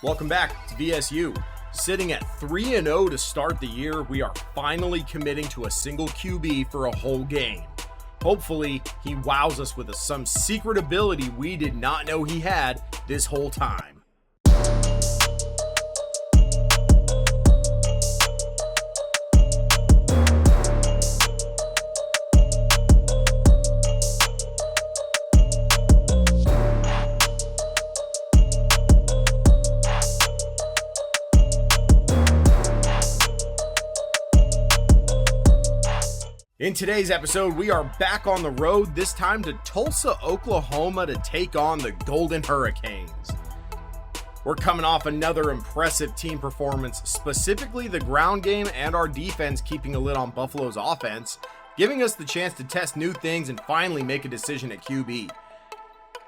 Welcome back to VSU. Sitting at 3-0 to start the year, we are finally committing to a single QB for a whole game. Hopefully, he wows us with some secret ability we did not know he had this whole time. In today's episode, we are back on the road, this time to Tulsa, Oklahoma to take on the Golden Hurricanes. We're coming off another impressive team performance, specifically the ground game and our defense keeping a lid on Buffalo's offense, giving us the chance to test new things and finally make a decision at QB.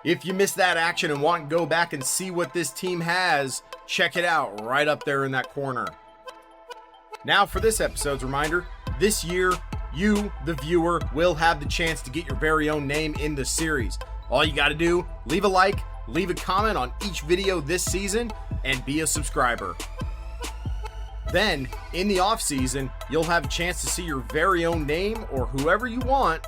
If you missed that action and want to go back and see what this team has, check it out right up there in that corner. Now for this episode's reminder, this year, you, the viewer, will have the chance to get your very own name in the series. All you got to do, leave a like, leave a comment on each video this season, and be a subscriber. Then, in the off-season, you'll have a chance to see your very own name or whoever you want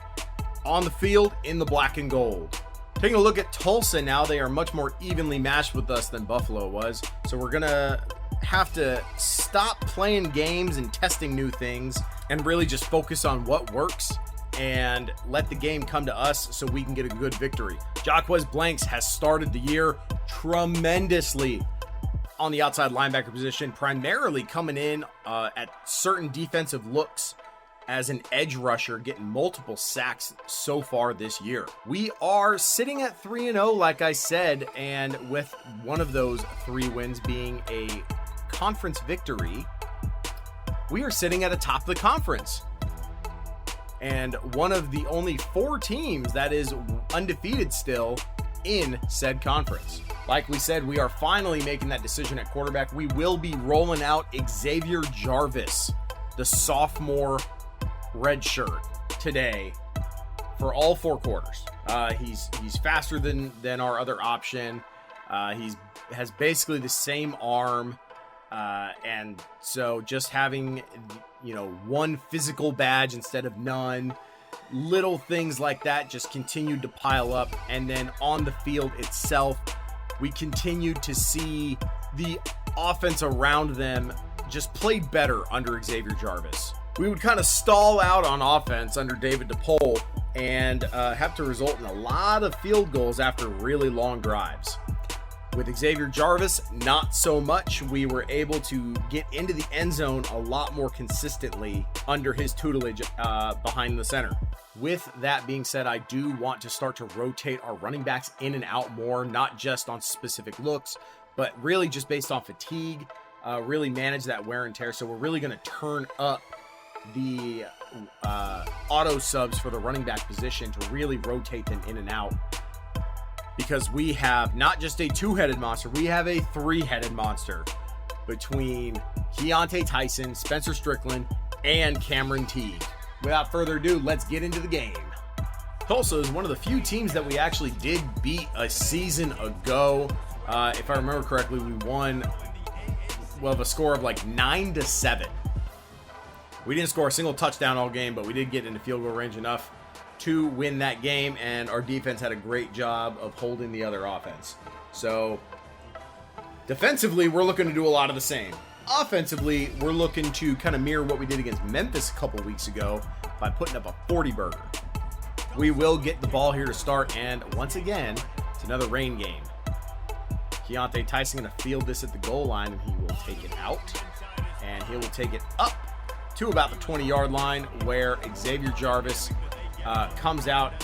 on the field in the black and gold. Taking a look at Tulsa now, they are much more evenly matched with us than Buffalo was, so we're going to have to stop playing games and testing new things and really just focus on what works and let the game come to us so we can get a good victory. Jaquez Blanks has started the year tremendously on the outside linebacker position, primarily coming in at certain defensive looks as an edge rusher, getting multiple sacks so far this year. We are sitting at 3-0, like I said, and with one of those 3 wins being a conference victory, we are sitting at the top of the conference and one of the only 4 teams that is undefeated still in said conference. Like we said, we are finally making that decision at quarterback. We will be rolling out Xavier Jarvis, the sophomore red shirt, today for all 4 quarters. He's faster than our other option. Has basically the same arm. And so just having, one physical badge instead of none, little things like that just continued to pile up. And then on the field itself, we continued to see the offense around them just played better under Xavier Jarvis. We would kind of stall out on offense under David DePaul and have to result in a lot of field goals after really long drives. With Xavier Jarvis, not so much. We were able to get into the end zone a lot more consistently under his tutelage behind the center. With that being said, I do want to start to rotate our running backs in and out more, not just on specific looks, but really just based on fatigue, really manage that wear and tear. So we're really going to turn up the auto subs for the running back position to really rotate them in and out. Because we have not just a 2-headed monster, we have a 3-headed monster between Keontae Tyson, Spencer Strickland, and Cameron Teague. Without further ado, let's get into the game. Tulsa is one of the few teams that we actually did beat a season ago. If I remember correctly, we won a score of like 9-7. We didn't score a single touchdown all game, but we did get into field goal range enough to win that game, and our defense had a great job of holding the other offense. So defensively, we're looking to do a lot of the same. Offensively, we're looking to kind of mirror what we did against Memphis a couple weeks ago by putting up a 40-burger. We will get the ball here to start, and once again, it's another rain game. Keontae Tyson going to field this at the goal line, and he will take it out, and he will take it up to about the 20-yard line where Xavier Jarvis comes out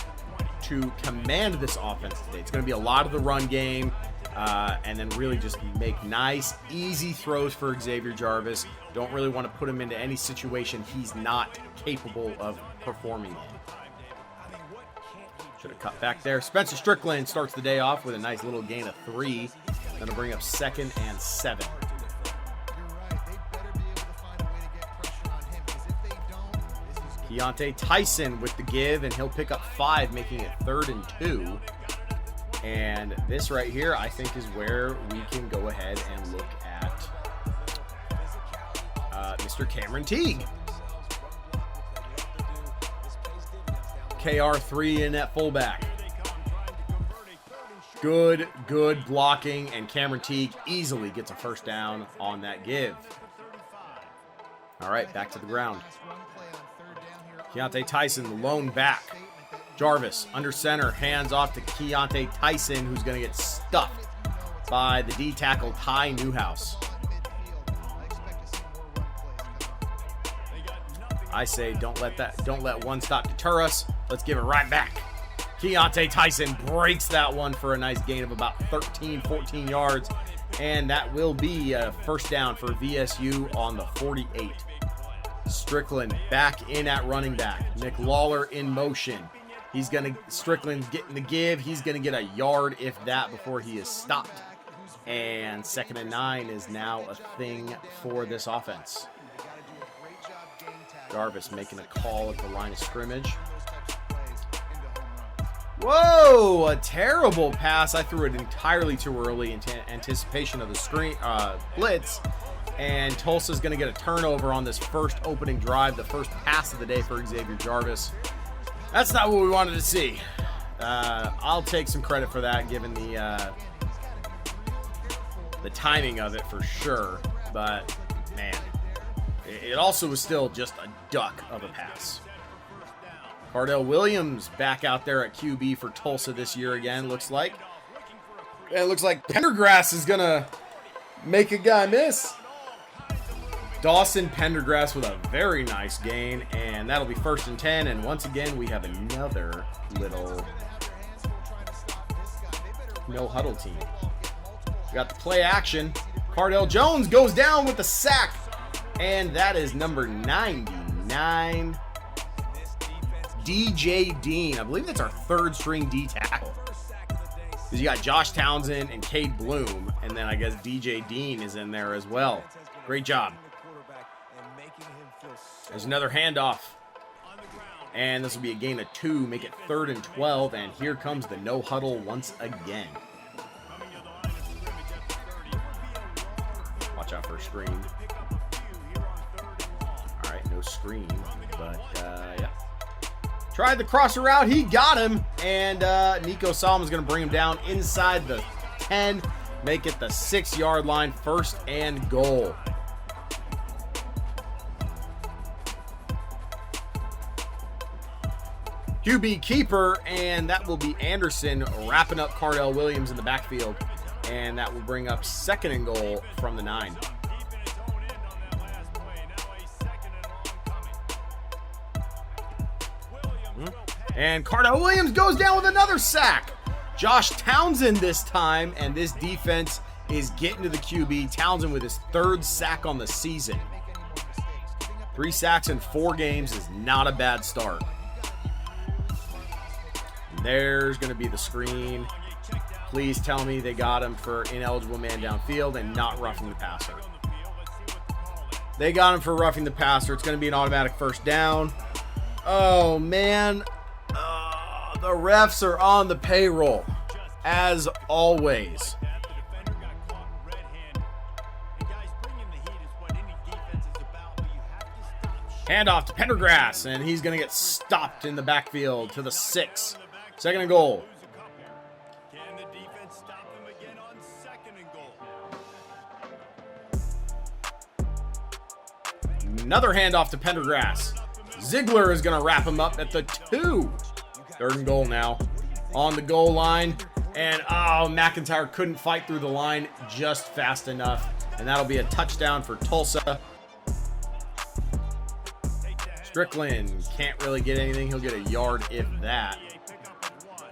to command this offense today. It's going to be a lot of the run game, and then really just make nice, easy throws for Xavier Jarvis. Don't really want to put him into any situation he's not capable of performing in. Should have cut back there. Spencer Strickland starts the day off with a nice little gain of 3. Going to bring up 2nd and 7. Keontae Tyson with the give, and he'll pick up 5, making it 3rd and 2. And this right here, I think, is where we can go ahead and look Mr. Cameron Teague. KR3 in at fullback. Good blocking, and Cameron Teague easily gets a first down on that give. All right, back to the ground. Keontae Tyson, the lone back. Jarvis, under center, hands off to Keontae Tyson, who's going to get stuffed by the D tackle Ty Newhouse. I say don't let one stop deter us. Let's give it right back. Keontae Tyson breaks that one for a nice gain of about 13, 14 yards. And that will be a first down for VSU on the 48. Strickland back in at running back. Nick Lawler in motion. Strickland's getting the give. He's going to get a yard, if that, before he is stopped. And 2nd and 9 is now a thing for this offense. Jarvis making a call at the line of scrimmage. Whoa, a terrible pass. I threw it entirely too early in anticipation of the blitz. And Tulsa's going to get a turnover on this first opening drive, the first pass of the day for Xavier Jarvis. That's not what we wanted to see. I'll take some credit for that, given the timing of it for sure. But, man, it also was still just a duck of a pass. Cardell Williams back out there at QB for Tulsa this year again, looks like. And it looks like Pendergrass is going to make a guy miss. Dawson Pendergrass with a very nice gain, and that'll be 1st and 10. And once again, we have another little no huddle team. We got the play action. Cardell Jones goes down with the sack, and that is number 99. DJ Dean. I believe that's our 3rd string D tackle. Because you got Josh Townsend and Cade Bloom, and then I guess DJ Dean is in there as well. Great job. There's another handoff. And this will be a gain of 2, make it 3rd and 12, and here comes the no huddle once again. Watch out for a screen. All right, no screen, but yeah. Tried the crosser route, he got him, and Nico Solomon's going to bring him down inside the 10, make it the 6-yard line, 1st and goal. QB keeper, and that will be Anderson wrapping up Cardell Williams in the backfield, and that will bring up 2nd and goal from the 9. And Cardell Williams goes down with another sack. Josh Townsend this time, and this defense is getting to the QB. Townsend with his 3rd sack on the season. 3 sacks in 4 games is not a bad start. And there's going to be the screen. Please tell me they got him for ineligible man downfield and not roughing the passer. They got him for roughing the passer. It's going to be an automatic 1st down. Oh, man. The refs are on the payroll, as always. Handoff to Pendergrass, and he's going to get stopped in the backfield to the 6. 2nd and goal. Another handoff to Pendergrass. Ziegler is going to wrap him up at the 2. 3rd and goal now. On the goal line. And, McIntyre couldn't fight through the line just fast enough. And that'll be a touchdown for Tulsa. Strickland can't really get anything. He'll get a yard if that.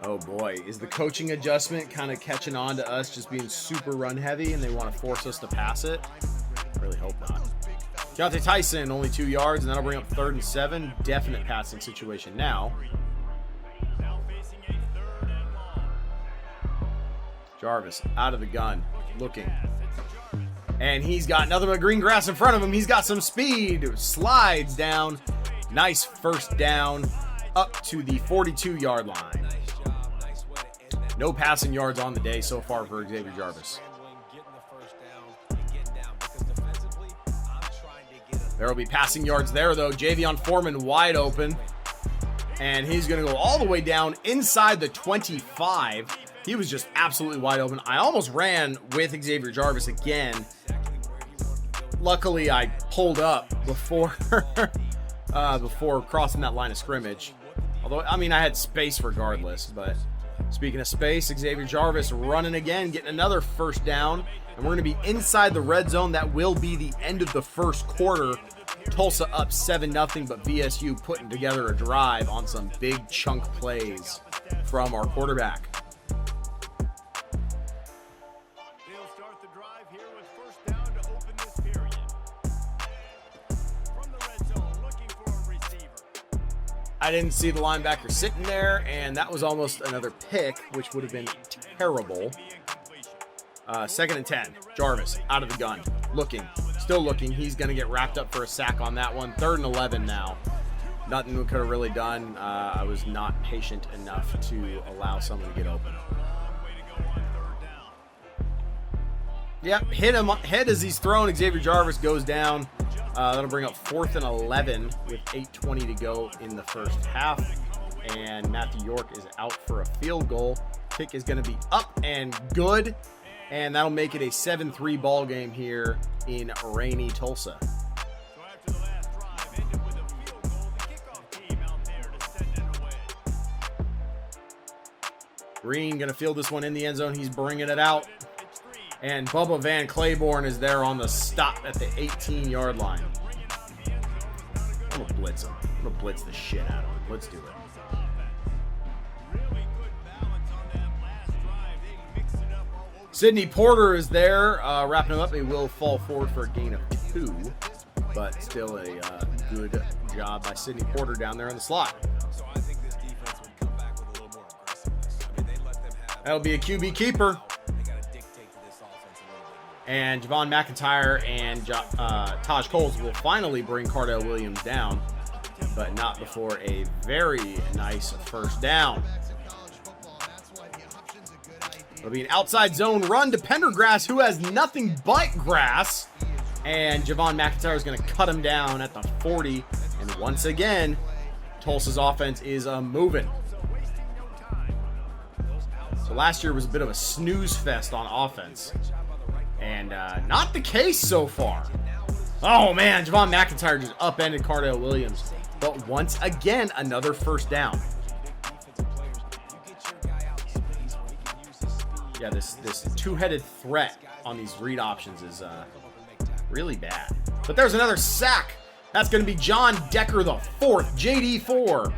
Oh, boy. Is the coaching adjustment kind of catching on to us just being super run heavy and they want to force us to pass it? I really hope not. Keontae Tyson, only 2 yards, and that'll bring up 3rd and 7. Definite passing situation now. Jarvis out of the gun, looking. And he's got nothing but green grass in front of him. He's got some speed. Slides down. Nice 1st down up to the 42-yard line. No passing yards on the day so far for Xavier Jarvis. There will be passing yards there, though. Javion Foreman wide open. And he's going to go all the way down inside the 25. He was just absolutely wide open. I almost ran with Xavier Jarvis again. Luckily, I pulled up before before crossing that line of scrimmage. Although, I mean, I had space regardless. But speaking of space, Xavier Jarvis running again, getting another first down. And we're going to be inside the red zone. That will be the end of the first quarter. Tulsa up 7-0, but VSU putting together a drive on some big chunk plays from our quarterback. They'll start the drive here with first down to open this period. From the red zone, looking for a receiver. I didn't see the linebacker sitting there, and that was almost another pick, which would have been terrible. 2nd and 10. Jarvis out of the gun. Looking. Still looking. He's going to get wrapped up for a sack on that one. 3rd and 11 now. Nothing we could have really done. I was not patient enough to allow someone to get open. Yep, hit him head as he's thrown. Xavier Jarvis goes down. That'll bring up 4th and 11 with 8:20 to go in the first half. And Matthew York is out for a field goal. Kick is going to be up and good. And that'll make it a 7-3 ball game here in rainy Tulsa. So after the last drive ended with a field goal, the kickoff team out there to send it away. Green going to field this one in the end zone. He's bringing it out. And Bubba Van Claiborne is there on the stop at the 18-yard line. I'm going to blitz him. I'm going to blitz the shit out of him. Let's do it. Sidney Porter is there, wrapping him up. He will fall forward for a gain of 2, but still a good job by Sidney Porter down there in the slot. So I think this defense would come back with a little more aggressiveness. I mean, they let them have. That'll be a QB keeper. They got to dictate to this offense a little bit more. And Javon McIntyre and Taj Coles will finally bring Cardell Williams down, but not before a very nice first down. It'll be an outside zone run to Pendergrass, who has nothing but grass. And Javon McIntyre is going to cut him down at the 40. And once again, Tulsa's offense is moving. So last year was a bit of a snooze fest on offense. And not the case so far. Oh, man, Javon McIntyre just upended Cardell Williams. But once again, another first down. Yeah, this two-headed threat on these read options is really bad. But there's another sack. That's going to be John Decker the 4th, JD4.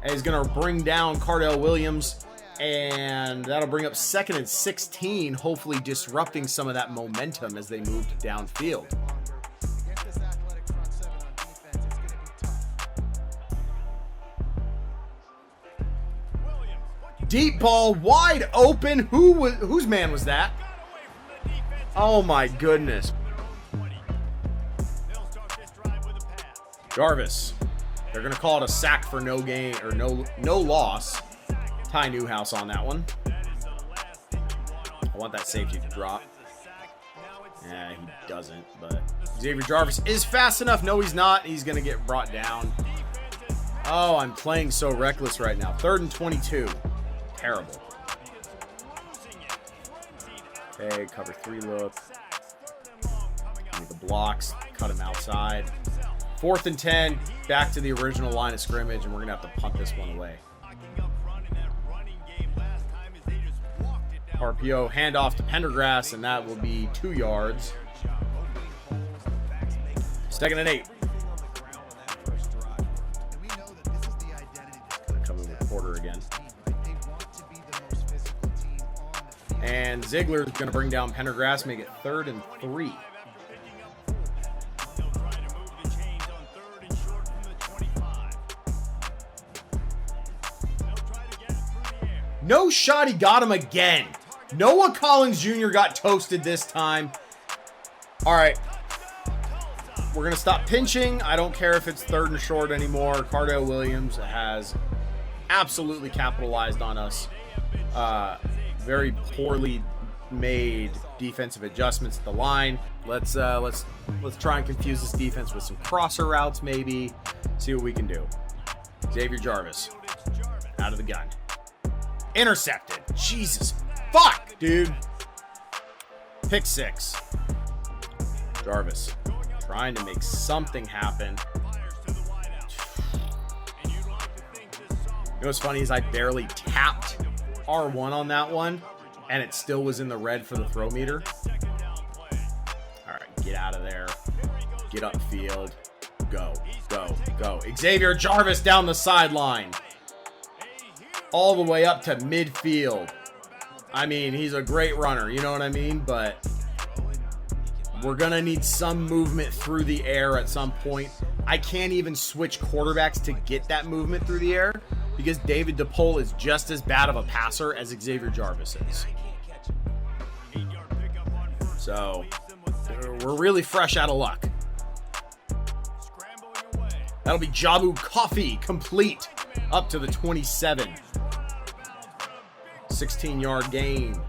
And he's going to bring down Cardell Williams. And that'll bring up 2nd and 16, hopefully disrupting some of that momentum as they moved downfield. Deep ball, wide open. Whose man was that? Oh my goodness. Jarvis. They're gonna call it a sack for no gain or no loss. Ty Newhouse on that one. I want that safety to drop. Yeah, he doesn't, but Xavier Jarvis is fast enough. No, he's not. He's gonna get brought down. Oh, I'm playing so reckless right now. 3rd and 22. Terrible. Okay, cover 3 look. Need the blocks, cut him outside. 4th and 10, back to the original line of scrimmage, and we're going to have to punt this one away. RPO handoff to Pendergrass, and that will be 2 yards. 2nd and 8. Come in with Porter again. And Ziegler's going to bring down Pendergrass, make it 3rd and 3. No shot, he got him again. Noah Collins Jr. got toasted this time. All right. We're going to stop pinching. I don't care if it's 3rd and short anymore. Cardell Williams has absolutely capitalized on us. Very poorly made defensive adjustments at the line. Let's try and confuse this defense with some crosser routes, maybe. See what we can do. Xavier Jarvis out of the gun. Intercepted. Jesus. Fuck, dude. Pick 6. Jarvis trying to make something happen. You know what's funny is I barely tapped R1 on that one, and it still was in the red for the throw meter. All right, get out of there. Get upfield. Go, go, go. Xavier Jarvis down the sideline. All the way up to midfield. I mean, he's a great runner, you know what I mean? But we're going to need some movement through the air at some point. I can't even switch quarterbacks to get that movement through the air because David DePaul is just as bad of a passer as Xavier Jarvis is. So, we're really fresh out of luck. That'll be Jabu Coffee complete up to the 27. 16-yard gain.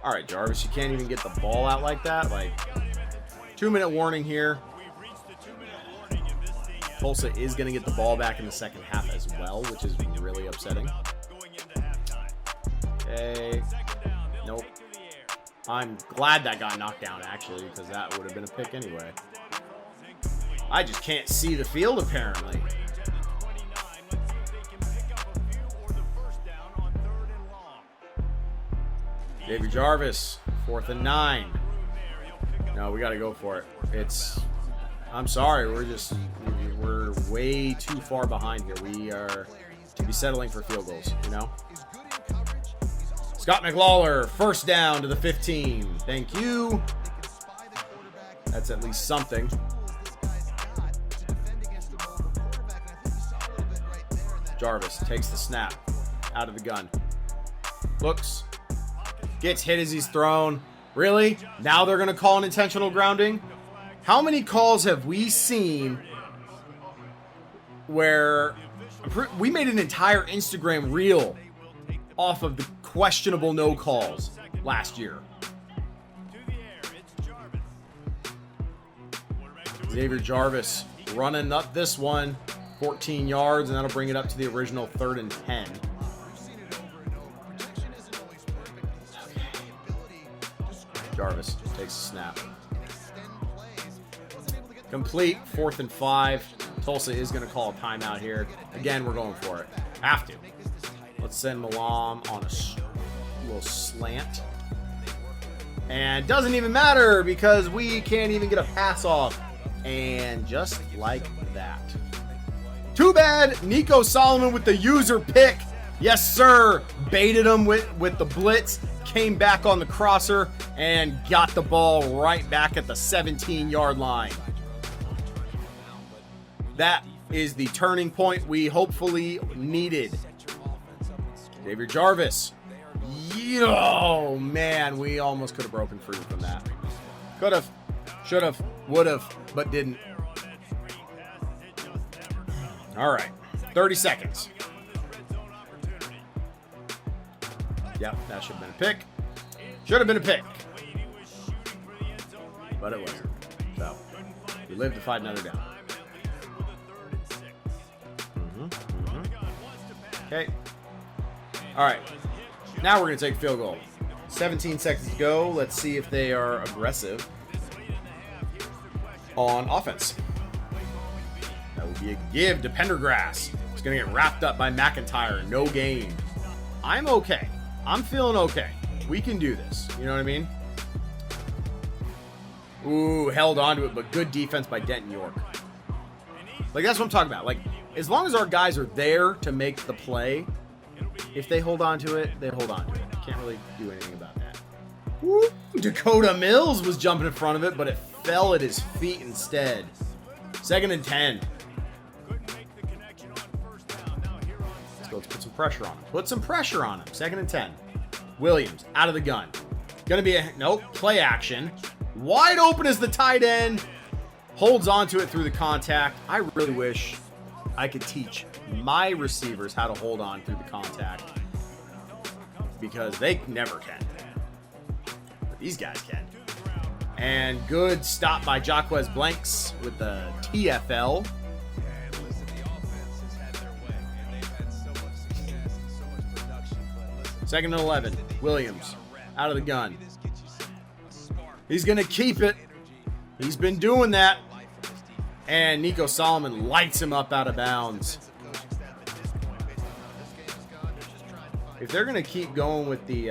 All right, Jarvis, you can't even get the ball out like that. Like, 2-minute warning here. Tulsa is going to get the ball back in the second half as well, which is really upsetting. Okay. Nope. I'm glad that got knocked down, actually, because that would have been a pick anyway. I just can't see the field, apparently. Xavier Jarvis, 4th and 9. No, we got to go for it. I'm sorry, we're way too far behind here. We are to be settling for field goals, you know? Scott McLawler, 1st down to the 15. Thank you. That's at least something. Jarvis takes the snap out of the gun. Looks. Gets hit as he's thrown. Really? Now they're going to call an intentional grounding? How many calls have we seen where we made an entire Instagram reel off of the questionable no calls last year? Xavier Jarvis running up this one. 14 yards, and that'll bring it up to the original 3rd and 10. Jarvis takes a snap. Complete, 4th and 5. Tulsa is going to call a timeout here. Again, we're going for it. Have to. Let's send Malam on a little slant. And doesn't even matter because we can't even get a pass off. And just like that. Too bad Nico Solomon with the user pick. Yes, sir. Baited him with the blitz. Came back on the crosser and got the ball right back at the 17-yard line. That is the turning point we hopefully needed. Xavier Jarvis. Oh, man. We almost could have broken free from that. Could have, should have, would have, but didn't. All right, 30 seconds. Yep, that should have been a pick. Should have been a pick. But it wasn't. So, we live to fight another down. Okay. All right. Now we're going to take a field goal. 17 seconds to go. Let's see if they are aggressive on offense. That would be a give to Pendergrass. He's going to get wrapped up by McIntyre. No gain. I'm okay. I'm feeling okay. We can do this. You know what I mean? Ooh, held on to it, but good defense by Denton York. Like, that's what I'm talking about. Like, as long as our guys are there to make the play, if they hold on to it, they hold on to it. Can't really do anything about that. Woo. Dakota Mills was jumping in front of it, but it fell at his feet instead. 2nd and 10. Let's put some pressure on him. Put some pressure on him. 2nd and 10. Williams out of the gun. Gonna be a nope. Play action. Wide open as the tight end. Holds on to it through the contact. I really wish I could teach my receivers how to hold on through the contact, because they never can. But these guys can. And good stop by Jaquez Blanks with the TFL. And listen, the offense has had their way, and they've had so much success and so much production. But listen, Second and 11. Williams out of the gun. He's going to keep it. He's been doing that. And Nico Solomon lights him up out of bounds. If they're going to keep going with the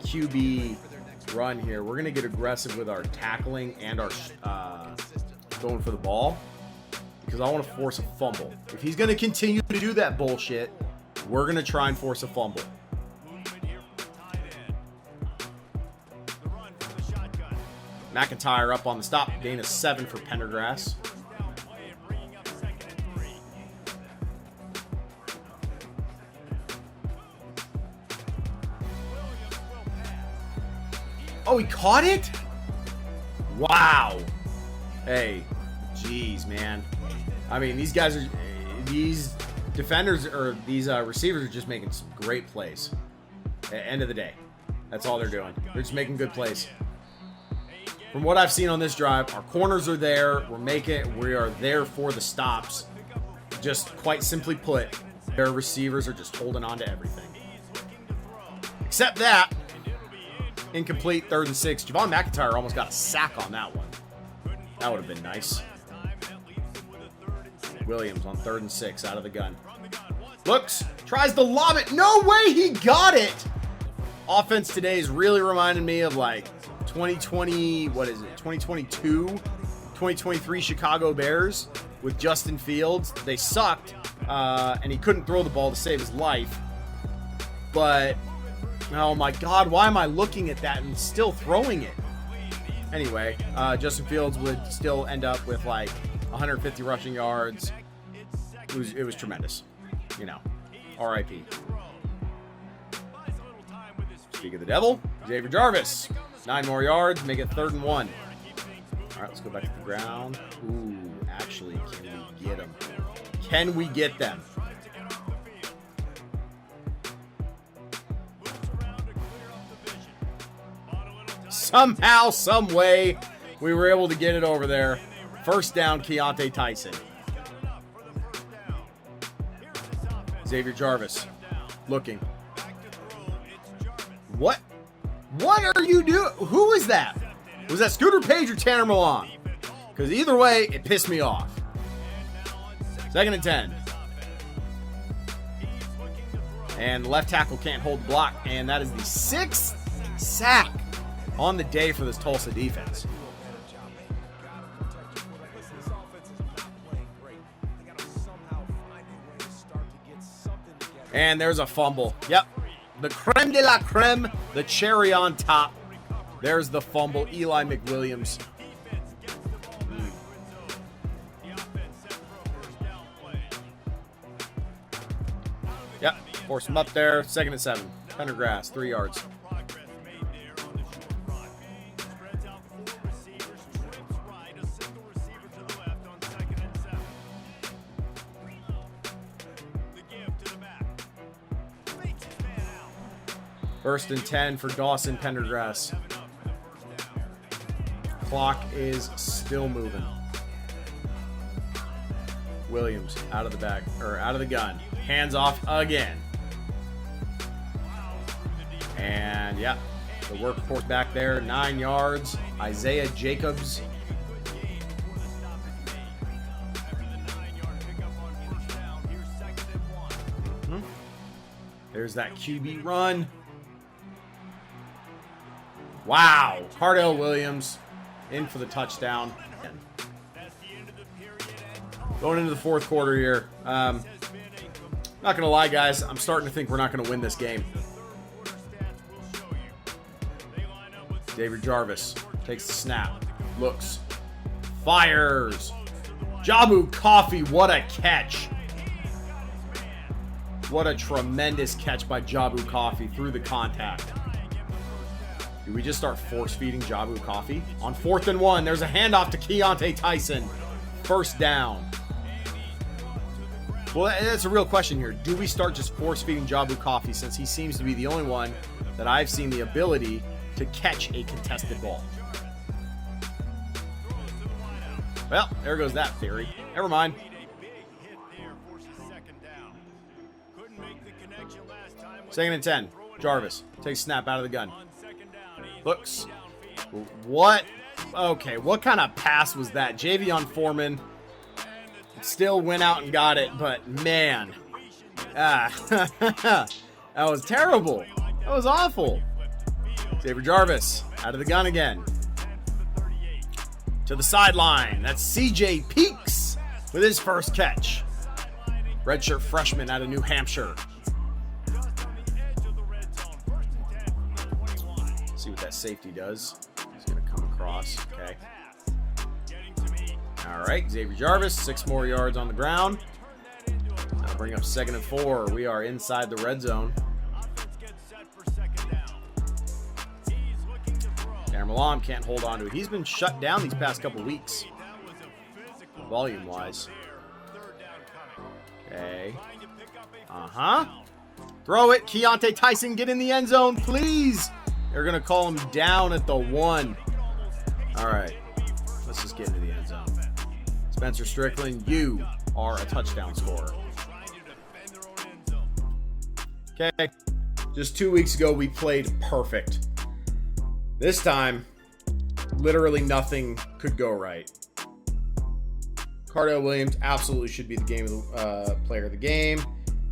QB run here, we're going to get aggressive with our tackling and our going for the ball, because I want to force a fumble. If he's going to continue to do that bullshit, we're going to try and force a fumble. McIntyre up on the stop. Gain of 7 for Pendergrass. Oh, he caught it? Wow. Hey, jeez, man. I mean, these guys are, these defenders or these receivers are just making some great plays. At the end of the day, that's all they're doing. They're just making good plays. From what I've seen on this drive, our corners are there. We are there for the stops. Just quite simply put, their receivers are just holding on to everything. Except that, incomplete, 3rd and 6. Javon McIntyre almost got a sack on that one. That would have been nice. Williams on 3rd and 6 out of the gun. Looks, tries to lob it. No way he got it. Offense today is really reminding me of like 2020, what is it? 2022, 2023 Chicago Bears with Justin Fields. They sucked, and he couldn't throw the ball to save his life. But, oh my God, why am I looking at that and still throwing it? Anyway, Justin Fields would still end up with like 150 rushing yards. It was tremendous. You know, R.I.P. Speak of the devil, Xavier Jarvis. 9 more yards, make it 3rd and 1. All right, let's go back to the ground. Ooh, actually, can we get them? Can we get them? Somehow, some way, we were able to get it over there. First down, Keontae Tyson. Xavier Jarvis looking. What? What are you doing? Who is that? Was that Scooter Page or Tanner Milan? Because either way, it pissed me off. 2nd and 10. And the left tackle can't hold the block. And that is the 6th sack on the day for this Tulsa defense. And there's a fumble. Yep. The creme de la creme, the cherry on top. There's the fumble. Eli McWilliams. Yep. Force him up there. 2nd and 7. Pendergrass, 3 yards. First and 10 for Dawson Pendergrass. Clock is still moving. Williams out of the back, or out of the gun. Hands off again. And yeah, the workhorse back there, 9 yards. Isaiah Jacobs. There's that QB run. Wow. Cardell Williams in for the touchdown. Going into the 4th quarter here. Not going to lie, guys. I'm starting to think we're not going to win this game. Xavier Jarvis takes the snap. Looks. Fires. Jabu Coffee. What a catch. What a tremendous catch by Jabu Coffee through the contact. Do we just start force-feeding Jabu Coffee? On 4th and 1, there's a handoff to Keontae Tyson. First down. Well, that's a real question here. Do we start just force-feeding Jabu Coffee since he seems to be the only one that I've seen the ability to catch a contested ball? Well, there goes that theory. Never mind. Second and 10. Jarvis takes snap out of the gun. Looks. What? Okay, what kind of pass was that? Javion Foreman still went out and got it, but man. That was terrible. That was awful. Xavier Jarvis out of the gun again. To the sideline. That's CJ Peaks with his first catch. Redshirt freshman out of New Hampshire. See what that safety does. He's going to come across. Okay. All right, Xavier Jarvis, 6 more yards on the ground. That'll bring up 2nd and 4. We are inside the red zone. Darren Malam can't hold on to it. He's been shut down these past couple weeks, volume-wise. Okay. Throw it. Keontae Tyson, get in the end zone, please. They're going to call him down at the 1. All right. Let's just get into the end zone. Spencer Strickland, you are a touchdown scorer. Okay. Just 2 weeks ago, we played perfect. This time, literally nothing could go right. Cardell Williams absolutely should be the player of the game.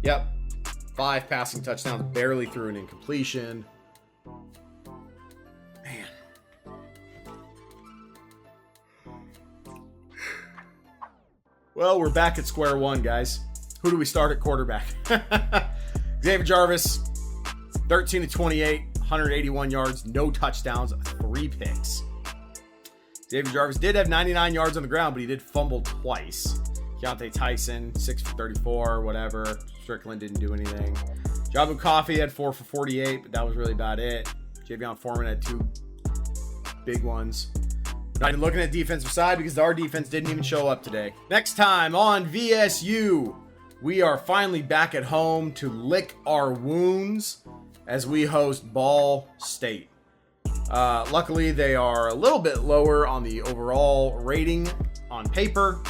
Yep. 5 passing touchdowns, barely threw an incompletion. Man. Well, we're back at square one, guys. Who do we start at quarterback? Xavier Jarvis, 13 to 28, 181 yards, no touchdowns, 3 picks. Xavier Jarvis did have 99 yards on the ground, but he did fumble twice. Keontae Tyson, 6 for 34, whatever. Strickland didn't do anything. Jabu Coffee had 4 for 48, but that was really about it. Javion Foreman had 2 big ones. Not even looking at the defensive side because our defense didn't even show up today. Next time on VSU, we are finally back at home to lick our wounds as we host Ball State. Luckily, they are a little bit lower on the overall rating on paper,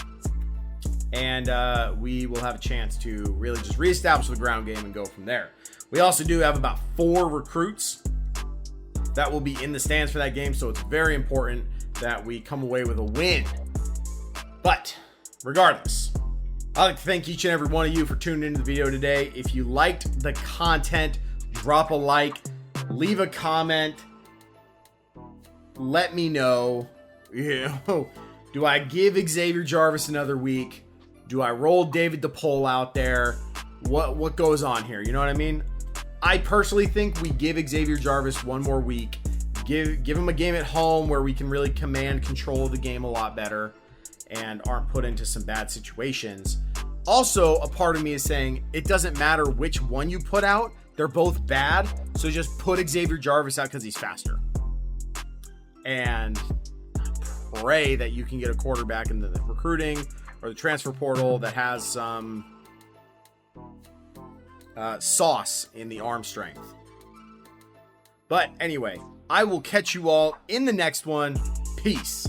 and we will have a chance to really just reestablish the ground game and go from there. We also do have about 4 recruits that will be in the stands for that game, so it's very important that we come away with a win. But regardless, I'd like to thank each and every one of you for tuning into the video today. If you liked the content, drop a like, leave a comment, let me know. Do I give Xavier Jarvis another week? Do I roll David DePole out there? What goes on here? You know what I mean? I personally think we give Xavier Jarvis one more week. Give him a game at home where we can really command control of the game a lot better and aren't put into some bad situations. Also, a part of me is saying it doesn't matter which one you put out. They're both bad. So just put Xavier Jarvis out because he's faster. And pray that you can get a quarterback in the recruiting or the transfer portal that has some sauce in the arm strength. But anyway, I will catch you all in the next one. Peace.